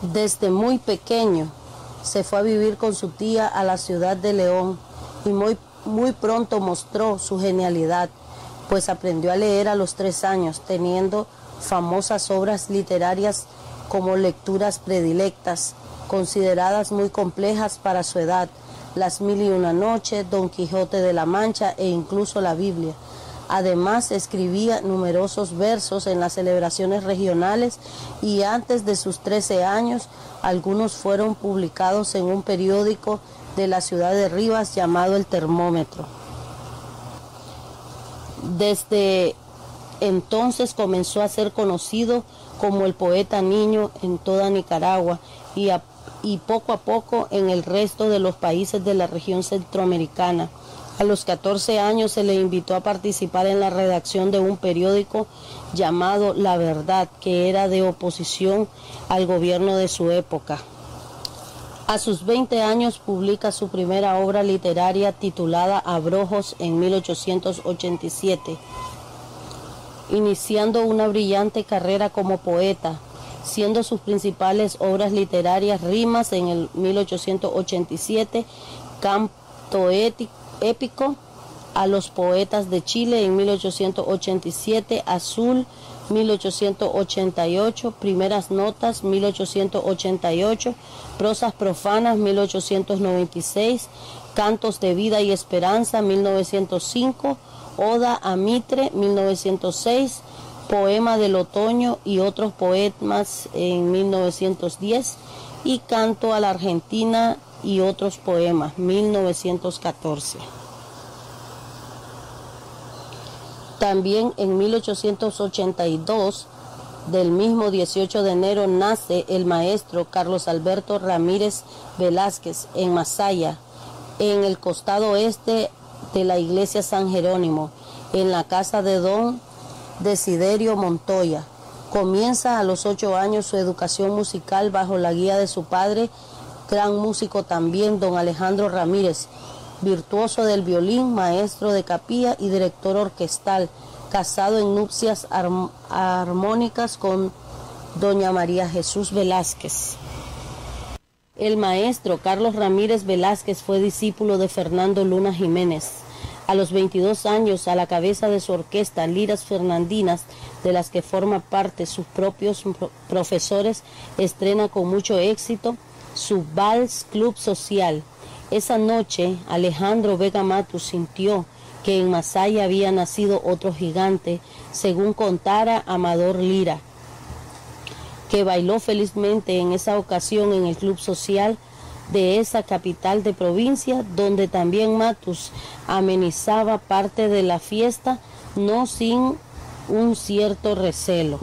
Speaker 7: Desde muy pequeño se fue a vivir con su tía a la ciudad de León y muy pronto mostró su genialidad, pues aprendió a leer a los 3 años, teniendo famosas obras literarias como lecturas predilectas, consideradas muy complejas para su edad: Las Mil y Una Noches, Don Quijote de la Mancha e incluso la Biblia. Además, escribía numerosos versos en las celebraciones regionales y antes de sus 13 años, algunos fueron publicados en un periódico de la ciudad de Rivas llamado El Termómetro. Desde entonces comenzó a ser conocido como el poeta niño en toda Nicaragua y poco a poco en el resto de los países de la región centroamericana. A los 14 años se le invitó a participar en la redacción de un periódico llamado La Verdad, que era de oposición al gobierno de su época. A sus 20 años publica su primera obra literaria titulada Abrojos en 1887, iniciando una brillante carrera como poeta, siendo sus principales obras literarias Rimas en el 1887, Canto épico a los poetas de Chile en 1887, Azul 1888, Primeras Notas 1888, Prosas Profanas 1896, Cantos de Vida y Esperanza 1905, Oda a Mitre 1906, Poema del Otoño y otros poemas en 1910 y Canto a la Argentina y otros poemas, 1914. También en 1882, del mismo 18 de enero, nace el maestro Carlos Alberto Ramírez Velázquez en Masaya, en el costado este de la iglesia San Jerónimo, en la casa de don Desiderio Montoya, Comienza a los 8 años su educación musical bajo la guía de su padre, gran músico también, don Alejandro Ramírez, virtuoso del violín, maestro de capilla y director orquestal, casado en nupcias armónicas con doña María Jesús Velázquez. El maestro Carlos Ramírez Velázquez fue discípulo de Fernando Luna Jiménez. A los 22 años, a la cabeza de su orquesta Liras Fernandinas, de las que forma parte sus propios profesores, estrena con mucho éxito su Vals Club Social. Esa noche, Alejandro Vega Matus sintió que en Masaya había nacido otro gigante, según contara Amador Lira, que bailó felizmente en esa ocasión en el Club Social de esa capital de provincia, donde también Matus amenizaba parte de la fiesta, no sin un cierto recelo.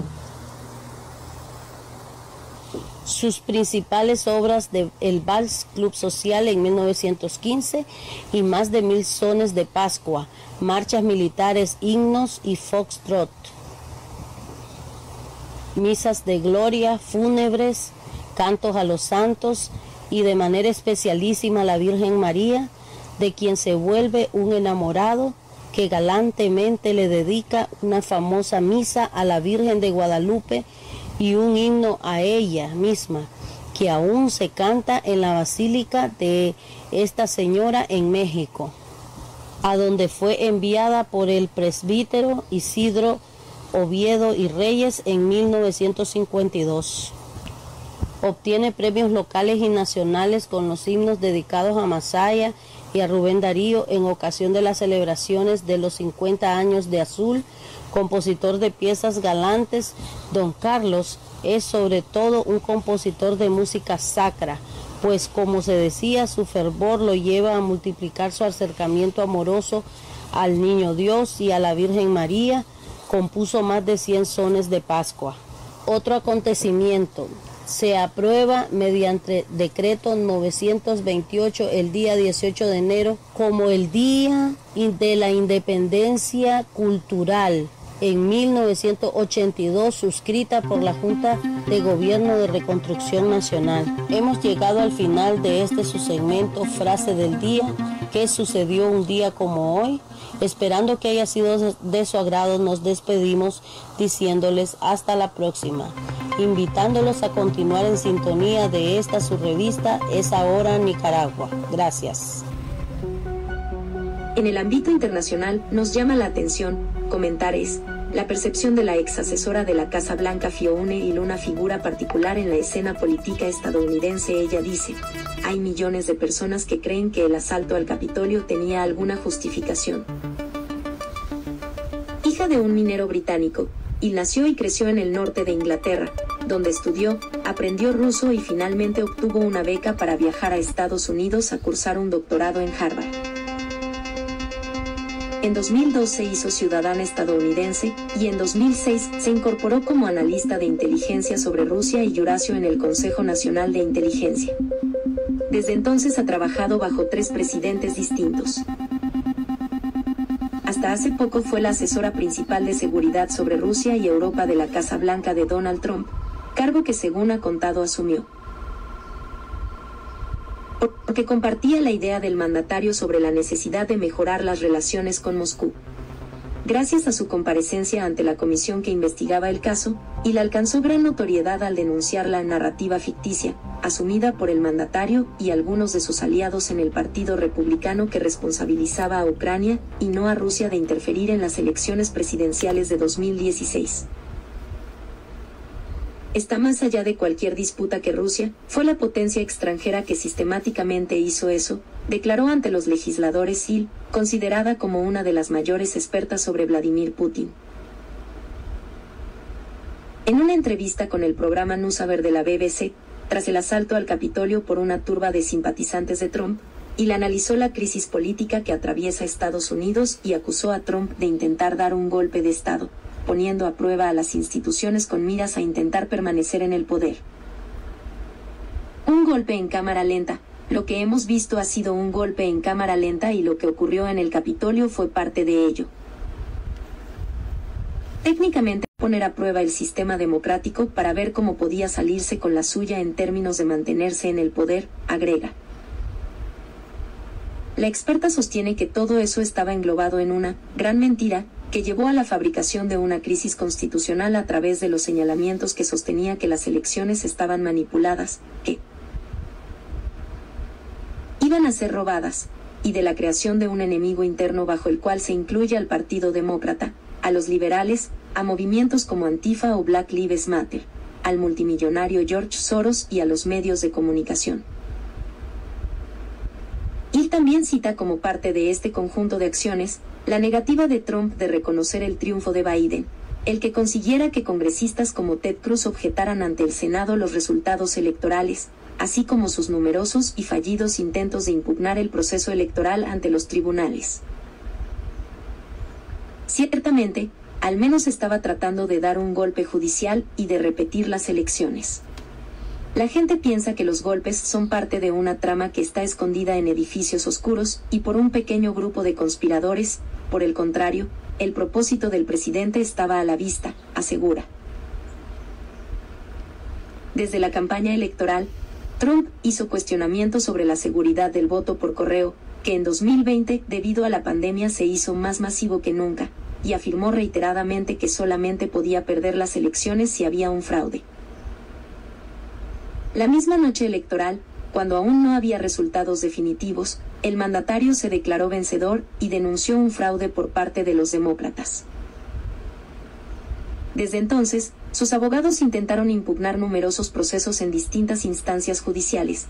Speaker 7: Sus principales obras de el Vals Club Social en 1915 y más de 1000 sones de Pascua, marchas militares, himnos y foxtrot, misas de gloria, fúnebres, cantos a los santos y de manera especialísima a la Virgen María, de quien se vuelve un enamorado que galantemente le dedica una famosa misa a la Virgen de Guadalupe y un himno a ella misma, que aún se canta en la Basílica de esta Señora en México, a donde fue enviada por el presbítero Isidro Oviedo y Reyes en 1952. Obtiene premios locales y nacionales con los himnos dedicados a Masaya y a Rubén Darío en ocasión de las celebraciones de los 50 años de Azul. Compositor de piezas galantes, don Carlos es sobre todo un compositor de música sacra, pues como se decía, su fervor lo lleva a multiplicar su acercamiento amoroso al Niño Dios y a la Virgen María. Compuso más de 100 sones de Pascua. Otro acontecimiento: se aprueba mediante decreto 928 el día 18 de enero como el Día de la Independencia Cultural, en 1982, suscrita por la Junta de Gobierno de Reconstrucción Nacional. Hemos llegado al final de este su segmento Frase del Día, que sucedió un día como hoy. Esperando que haya sido de su agrado, nos despedimos diciéndoles hasta la próxima, invitándolos a continuar en sintonía de esta su revista Es Ahora Nicaragua. Gracias.
Speaker 4: En el ámbito internacional nos llama la atención, comentares, la percepción de la ex asesora de la Casa Blanca Fiona Hill, una figura particular en la escena política estadounidense. Ella dice: hay millones de personas que creen que el asalto al Capitolio tenía alguna justificación. Hija de un minero británico, Hill nació y creció en el norte de Inglaterra, donde estudió, aprendió ruso y finalmente obtuvo una beca para viajar a Estados Unidos a cursar un doctorado en Harvard. En 2002 se hizo ciudadana estadounidense, y en 2006 se incorporó como analista de inteligencia sobre Rusia y Eurasio en el Consejo Nacional de Inteligencia. Desde entonces ha trabajado bajo 3 presidentes distintos. Hasta hace poco fue la asesora principal de seguridad sobre Rusia y Europa de la Casa Blanca de Donald Trump, cargo que según ha contado asumió porque compartía la idea del mandatario sobre la necesidad de mejorar las relaciones con Moscú. Gracias a su comparecencia ante la comisión que investigaba el caso, Hill alcanzó gran notoriedad al denunciar la narrativa ficticia, asumida por el mandatario y algunos de sus aliados en el Partido Republicano, que responsabilizaba a Ucrania y no a Rusia de interferir en las elecciones presidenciales de 2016. Está más allá de cualquier disputa que Rusia fue la potencia extranjera que sistemáticamente hizo eso, declaró ante los legisladores Hill, considerada como una de las mayores expertas sobre Vladimir Putin. En una entrevista con el programa NewsHour de la BBC, tras el asalto al Capitolio por una turba de simpatizantes de Trump, Hill analizó la crisis política que atraviesa Estados Unidos y acusó a Trump de intentar dar un golpe de Estado, poniendo a prueba a las instituciones con miras a intentar permanecer en el poder. Un golpe en cámara lenta. Lo que hemos visto ha sido un golpe en cámara lenta y lo que ocurrió en el Capitolio fue parte de ello. Técnicamente, poner a prueba el sistema democrático para ver cómo podía salirse con la suya en términos de mantenerse en el poder, agrega. La experta sostiene que todo eso estaba englobado en una gran mentira que llevó a la fabricación de una crisis constitucional a través de los señalamientos que sostenía que las elecciones estaban manipuladas, que iban a ser robadas, y de la creación de un enemigo interno bajo el cual se incluye al Partido Demócrata, a los liberales, a movimientos como Antifa o Black Lives Matter, al multimillonario George Soros y a los medios de comunicación. Hill también cita como parte de este conjunto de acciones, la negativa de Trump de reconocer el triunfo de Biden, el que consiguiera que congresistas como Ted Cruz objetaran ante el Senado los resultados electorales, así como sus numerosos y fallidos intentos de impugnar el proceso electoral ante los tribunales. Ciertamente, al menos estaba tratando de dar un golpe judicial y de repetir las elecciones. La gente piensa que los golpes son parte de una trama que está escondida en edificios oscuros y por un pequeño grupo de conspiradores. Por el contrario, el propósito del presidente estaba a la vista, asegura. Desde la campaña electoral, Trump hizo cuestionamientos sobre la seguridad del voto por correo, que en 2020, debido a la pandemia, se hizo más masivo que nunca, y afirmó reiteradamente que solamente podía perder las elecciones si había un fraude. La misma noche electoral, cuando aún no había resultados definitivos, el mandatario se declaró vencedor y denunció un fraude por parte de los demócratas. Desde entonces, sus abogados intentaron impugnar numerosos procesos en distintas instancias judiciales,